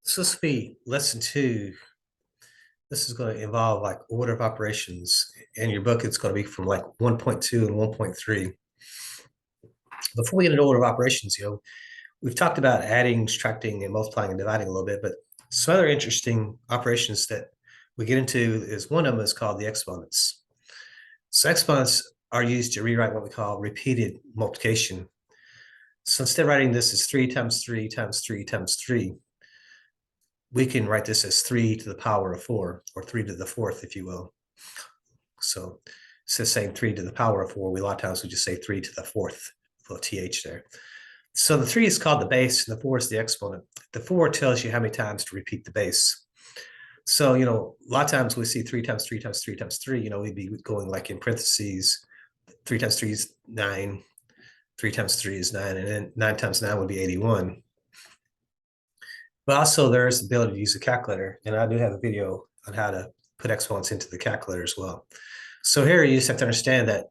So this will be lesson two. This is going to involve like order of operations. In your book, it's going to be from like 1.2 and 1.3. Before we get into order of operations, we've talked about adding, subtracting, and multiplying and dividing a little bit, but some other interesting operations that we get into is one of them is called the exponents. So exponents are used to rewrite what we call repeated multiplication. So instead of writing this as 3 times 3 times 3 times 3, we can write this as 3 to the power of 4, or 3 to the fourth, if you will. So instead of saying 3 to the power of 4, a lot of times we just say 3 to the fourth, little th there. So the 3 is called the base, and the 4 is the exponent. The 4 tells you how many times to repeat the base. So, a lot of times we see 3 times 3 times 3 times 3, we'd be going like in parentheses, 3 times 3 is 9, 3 times 3 is 9, and then 9 times 9 would be 81. But also there's the ability to use a calculator, and I do have a video on how to put exponents into the calculator as well. So here you just have to understand that,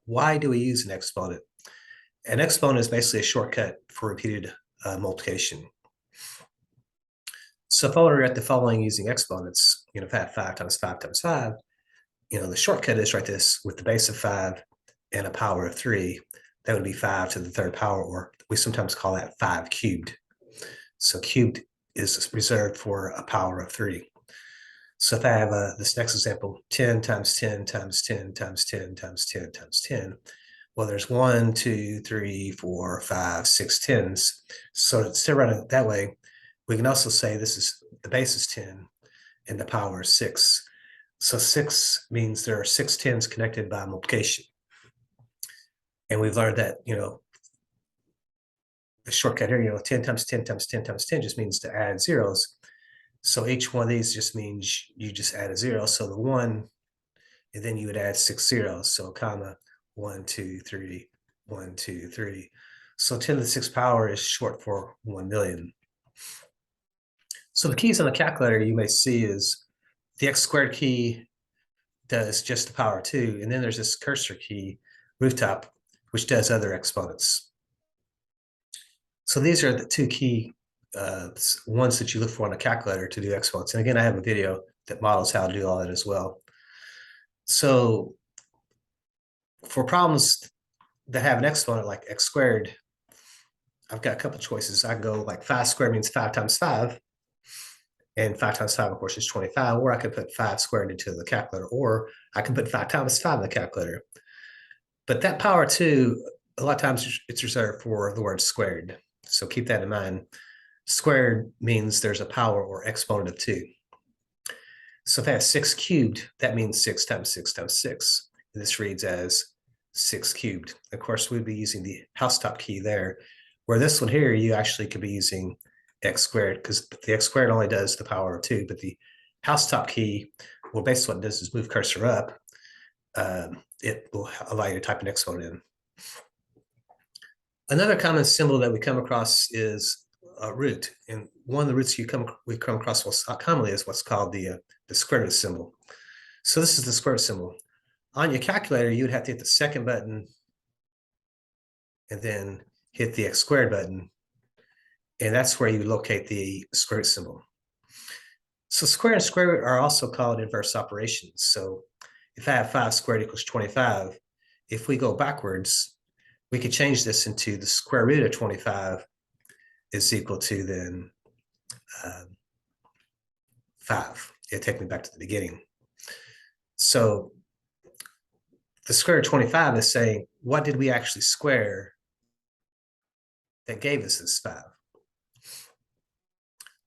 why do we use an exponent? An exponent is basically a shortcut for repeated multiplication. So if I were to write the following using exponents, if I had 5 times 5 times 5, the shortcut is write this with the base of 5 and a power of 3. That would be 5 to the third power, or we sometimes call that 5 cubed. So cubed is reserved for a power of 3. So if I have this next example, 10 times 10 times 10 times 10 times 10 times 10, well, there's 1, 2, 3, 4, 5, 6 tens. So instead of writing it that way, we can also say the base is 10 and the power is 6. So 6 means there are 6 tens connected by multiplication. And we've learned that, the shortcut here, 10 times 10 times 10 times 10 just means to add zeros. So each one of these just means you just add a 0. So the 1, and then you would add 6 zeros. So comma, 1, 2, 3, 1, 2, 3. So 10 to the 6th power is short for 1,000,000. So the keys on the calculator you may see is the x squared key does just the power 2. And then there's this cursor key, rooftop, which does other exponents. So these are the two key ones that you look for on a calculator to do exponents. And again, I have a video that models how to do all that as well. So for problems that have an exponent like x squared, I've got a couple choices. I can go like 5 squared means 5 times 5. And 5 times 5, of course, is 25. Or I could put 5 squared into the calculator. Or I can put 5 times 5 in the calculator. But that power 2, a lot of times it's reserved for the word squared. So keep that in mind. Squared means there's a power or exponent of 2. So if I have 6 cubed, that means 6 times 6 times 6. And this reads as 6 cubed. Of course, we'd be using the housetop key there, where this one here, you actually could be using x squared, because the x squared only does the power of 2, but the housetop key, well, basically what it does is move cursor up. It will allow you to type an exponent in. Another common symbol that we come across is a root, and one of the roots we come across most commonly is what's called the square root symbol. So this is the square root symbol. On your calculator, you would have to hit the second button and then hit the x squared button, and that's where you locate the square root symbol. So square and square root are also called inverse operations. So if I have 5 squared equals 25, if we go backwards, we could change this into the square root of 25 is equal to then 5. It'll take me back to the beginning. So the square root of 25 is saying, what did we actually square that gave us this 5?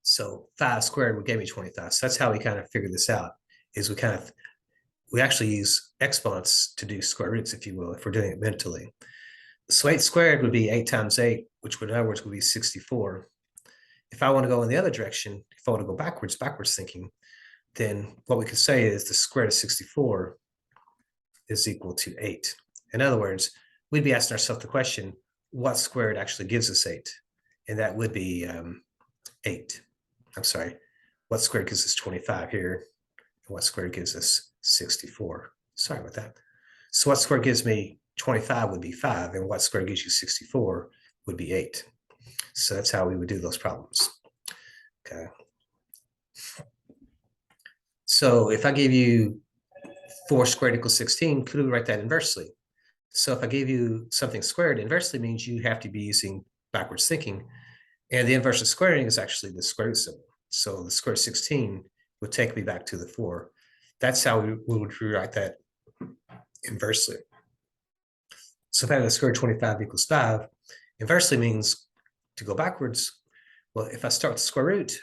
So 5 squared would give me 25. So that's how we kind of figure this out, is we actually use exponents to do square roots, if you will, if we're doing it mentally. So 8 squared would be 8 times 8, which would, in other words, would be 64. If I want to go in the other direction, if I want to go backwards thinking, then what we could say is the square root of 64 is equal to 8. In other words, we'd be asking ourselves the question, what squared actually gives us 8? And that would be 8. I'm sorry, what squared gives us 25 here? And what squared gives us 64? Sorry about that. So what squared gives me 25 would be 5, and what squared gives you 64 would be 8. So that's how we would do those problems. Okay. So if I give you 4 squared equals 16, could we write that inversely? So if I gave you something squared, inversely means you have to be using backwards thinking. And the inverse of squaring is actually the square root symbol. So the square root 16 would take me back to the 4. That's how we would rewrite that inversely. So if I have the square root 25 equals 5, inversely means to go backwards. Well, if I start with the square root,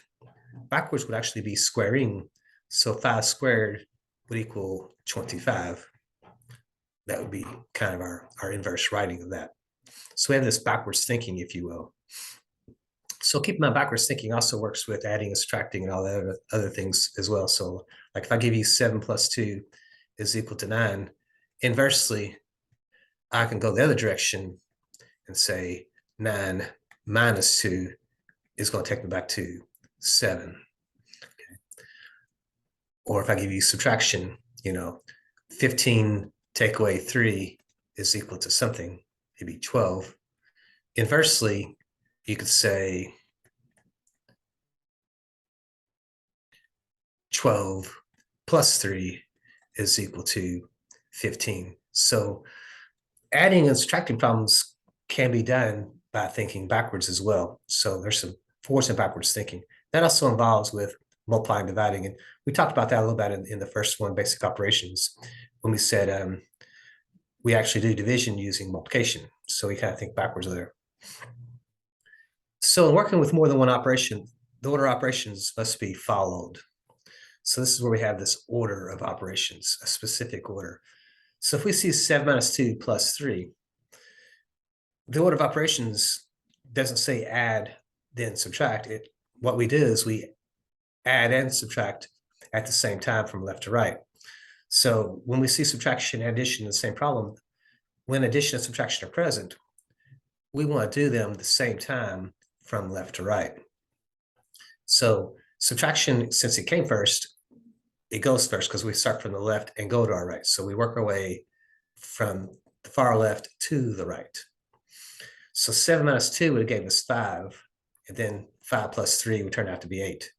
backwards would actually be squaring. So 5 squared would equal 25. That would be kind of our inverse writing of that. So we have this backwards thinking, if you will. So keep in mind, backwards thinking also works with adding and subtracting and all the other things as well. So like if I give you 7 plus 2 is equal to 9, inversely, I can go the other direction and say 9 minus 2 is going to take me back to 7. Okay. Or if I give you subtraction, 15 take away 3 is equal to something, maybe 12. Inversely, you could say 12 plus 3 is equal to 15. So adding and subtracting problems can be done by thinking backwards as well. So there's some forward and backwards thinking. That also involves with multiplying, dividing. And we talked about that a little bit in the first one, basic operations, when we said we actually do division using multiplication. So we kind of think backwards there. So in working with more than one operation, the order of operations must be followed. So this is where we have this order of operations, a specific order. So if we see 7 minus 2 plus 3, the order of operations doesn't say add, then subtract. What we do is we add and subtract at the same time from left to right. So when we see subtraction and addition in the same problem, when addition and subtraction are present, we want to do them at the same time from left to right. So subtraction, since it came first, it goes first because we start from the left and go to our right. So we work our way from the far left to the right. So 7 minus 2 would have gave us 5, and then 5 plus 3 would turn out to be 8.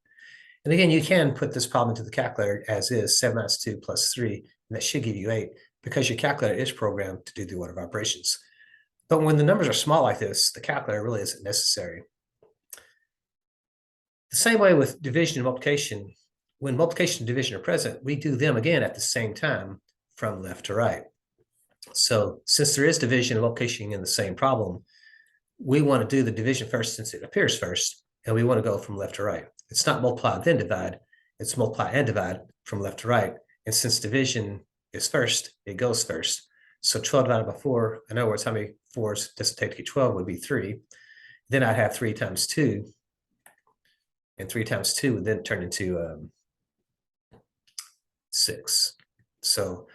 And again, you can put this problem into the calculator as is, 7 minus 2 plus 3, and that should give you 8 because your calculator is programmed to do the order of operations. But when the numbers are small like this, the calculator really isn't necessary. The same way with division and multiplication, when multiplication and division are present, we do them again at the same time from left to right. So since there is division and multiplication in the same problem, we want to do the division first since it appears first, and we want to go from left to right. It's not multiply then divide, it's multiply and divide from left to right. And since division is first, it goes first. So 12 divided by 4, in other words, how many 4s does it take to get 12 would be 3. Then I'd have 3 times 2, and 3 times 2 would then turn into 6. So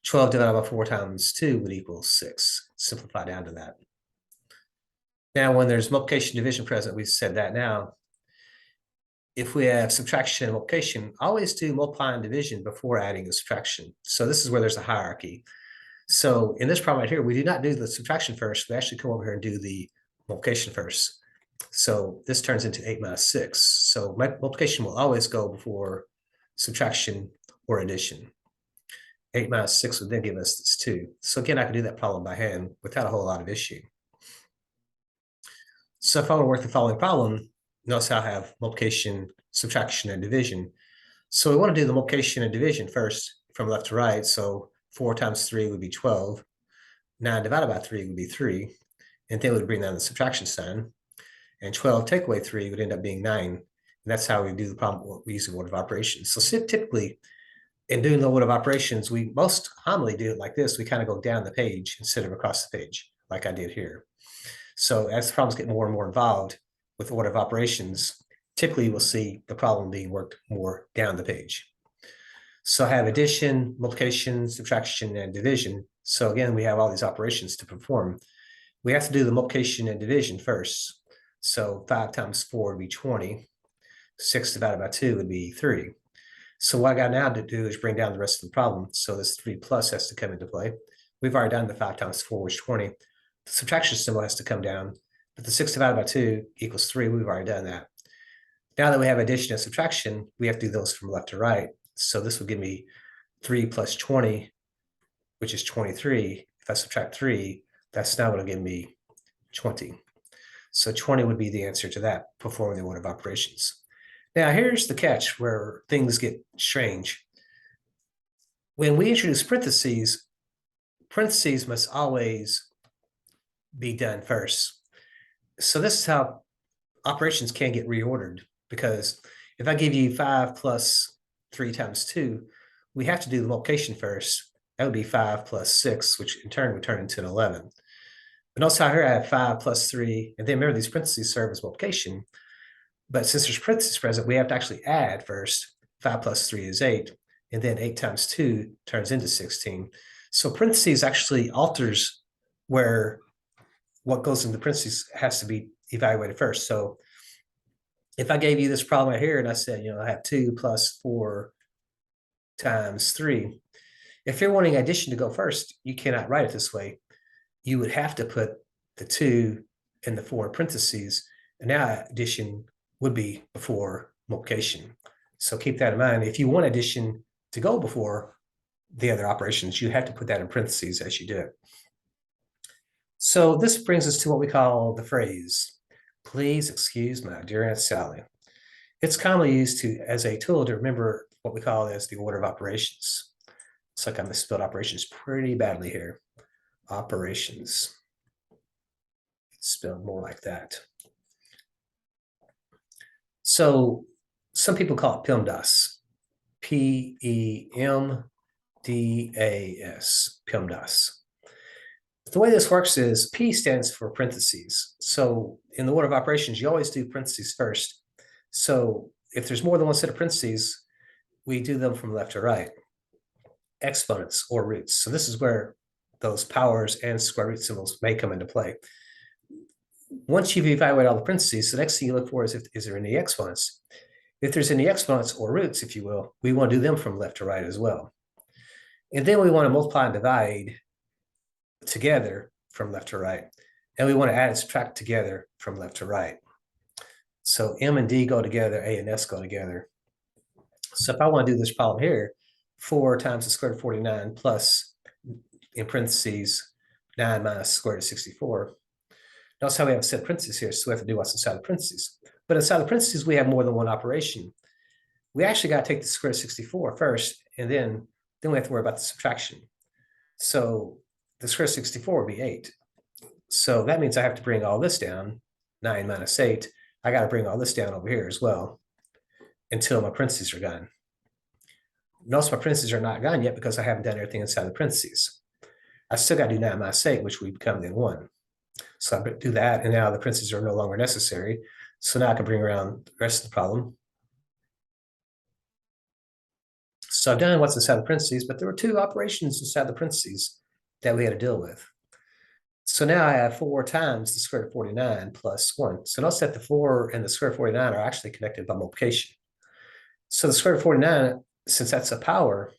12 divided by 4 times 2 would equal 6. Simplify down to that. Now, when there's multiplication division present, we said that now. If we have subtraction and multiplication, always do multiply and division before adding the subtraction. So this is where there's a hierarchy. So in this problem right here, we do not do the subtraction first. We actually come over here and do the multiplication first. So this turns into 8 minus 6. So multiplication will always go before subtraction or addition. 8 minus 6 would then give us this 2. So again, I can do that problem by hand without a whole lot of issue. So if I want to work the following problem, notice how I have multiplication, subtraction, and division. So we want to do the multiplication and division first from left to right. So 4 times 3 would be 12. 9 divided by 3 would be 3. And then we would bring down the subtraction sign. And 12 take away 3 would end up being 9. And that's how we do the problem. We use the order of operations. So typically, in doing the order of operations, we most commonly do it like this. We kind of go down the page instead of across the page, like I did here. So as the problems get more and more involved with order of operations, typically we'll see the problem being worked more down the page. So I have addition, multiplication, subtraction, and division. So again, we have all these operations to perform. We have to do the multiplication and division first. So 5 times 4 would be 20. 6 divided by 2 would be 3. So what I got now to do is bring down the rest of the problem. So this 3 plus has to come into play. We've already done the 5 times 4, which is 20. The subtraction symbol has to come down, but the 6 divided by 2 equals 3. We've already done that. Now that we have addition and subtraction, we have to do those from left to right. So this will give me 3 plus 20, which is 23. If I subtract 3, that's now going to give me 20. So 20 would be the answer to that, performing the order of operations. Now here's the catch where things get strange. When we introduce parentheses, parentheses must always be done first. So this is how operations can get reordered, because if I give you 5 plus 3 times 2, we have to do the multiplication first. That would be 5 plus 6, which in turn would turn into an 11. But notice how here I have 5 plus 3, and then remember these parentheses serve as multiplication. But since there's parentheses present, we have to actually add first. 5 plus 3 is 8, and then 8 times 2 turns into 16. So parentheses actually alters where what goes into parentheses has to be evaluated first. So if I gave you this problem right here and I said, I have 2 plus 4 times 3, if you're wanting addition to go first, you cannot write it this way. You would have to put the 2 and the 4 in parentheses, and now addition would be before multiplication. So keep that in mind. If you want addition to go before the other operations, you have to put that in parentheses as you do it. So this brings us to what we call the phrase, "Please excuse my dear Aunt Sally." It's commonly used as a tool to remember what we call as the order of operations. Looks like I misspelled operations pretty badly here. Operations. It's spelled more like that. So some people call it PEMDAS. PEMDAS. PEMDAS. The way this works is P stands for parentheses. So in the order of operations, you always do parentheses first. So if there's more than one set of parentheses, we do them from left to right. Exponents or roots. So this is where those powers and square root symbols may come into play. Once you've evaluated all the parentheses, the next thing you look for is there any exponents? If there's any exponents or roots, if you will, we want to do them from left to right as well. And then we want to multiply and divide together from left to right. And we want to add and subtract together from left to right. So M and D go together, A and S go together. So if I want to do this problem here, 4 times the square root of 49 plus, in parentheses, 9 minus the square root of 64. Notice how we have a set of parentheses here, so we have to do what's inside the parentheses. But inside the parentheses, we have more than one operation. We actually got to take the square root of 64 first, and then we have to worry about the subtraction. So the square root of 64 would be 8. So that means I have to bring all this down, 9 minus 8. I got to bring all this down over here as well until my parentheses are gone. Notice my parentheses are not gone yet because I haven't done everything inside the parentheses. I still got to do 9 minus 8, which would become then 1. So I do that, and now the parentheses are no longer necessary. So now I can bring around the rest of the problem. So I've done what's inside the parentheses, but there were 2 operations inside the parentheses that we had to deal with. So now I have 4 times the square root of 49 plus 1. So notice that the 4 and the square root of 49 are actually connected by multiplication. So the square root of 49, since that's a power,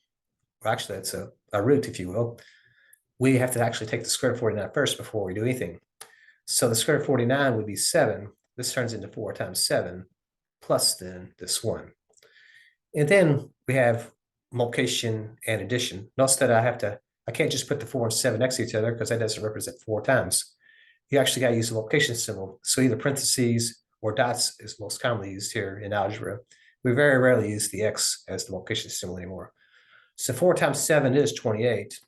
or actually that's a root, if you will, we have to actually take the square root of 49 first before we do anything. So the square root of 49 would be 7. This turns into 4 times 7 plus then this 1. And then we have multiplication and addition. Notice that I can't just put the 4 and 7 next to each other because that doesn't represent 4 times. You actually got to use the multiplication symbol. So either parentheses or dots is most commonly used here in algebra. We very rarely use the X as the multiplication symbol anymore. So 4 times 7 is 28.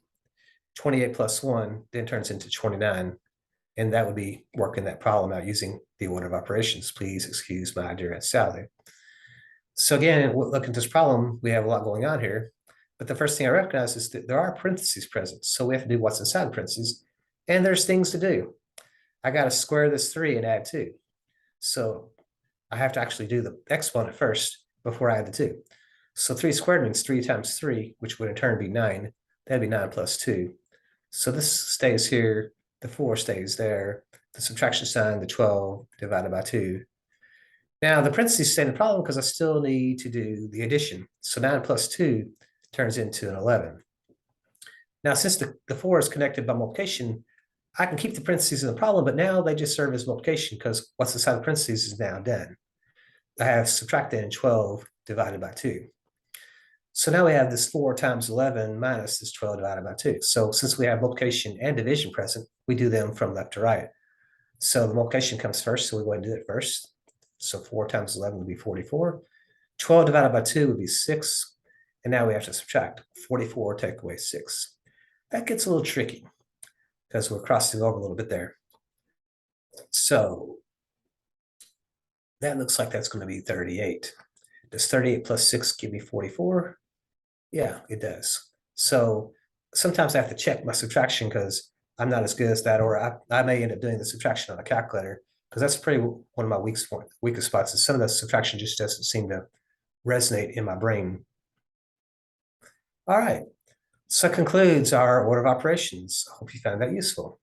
28 plus 1 then turns into 29. And that would be working that problem out using the order of operations. Please excuse my dear Aunt Sally. So again, looking at this problem, we have a lot going on here. But the first thing I recognize is that there are parentheses present. So we have to do what's inside the parentheses. And there's things to do. I got to square this 3 and add 2. So I have to actually do the exponent first before I add the 2. So 3 squared means 3 times 3, which would in turn be 9. That'd be 9 plus 2. So this stays here. The 4 stays there. The subtraction sign, the 12 divided by 2. Now the parentheses stay in the problem because I still need to do the addition. So 9 plus 2 turns into an 11. Now, since the 4 is connected by multiplication, I can keep the parentheses in the problem, but now they just serve as multiplication because what's inside the parentheses is now done. I have subtracted in 12 divided by 2. So now we have this 4 times 11 minus this 12 divided by 2. So since we have multiplication and division present, we do them from left to right. So the multiplication comes first, so we're going to do it first. So 4 times 11 would be 44. 12 divided by 2 would be 6. And now we have to subtract 44, take away 6. That gets a little tricky because we're crossing over a little bit there. So that looks like that's going to be 38. Does 38 plus 6 give me 44? Yeah, it does. So sometimes I have to check my subtraction because I'm not as good as that, or I may end up doing the subtraction on a calculator because that's pretty one of my weakest spots is some of the subtraction just doesn't seem to resonate in my brain. All right, so that concludes our order of operations. I hope you found that useful.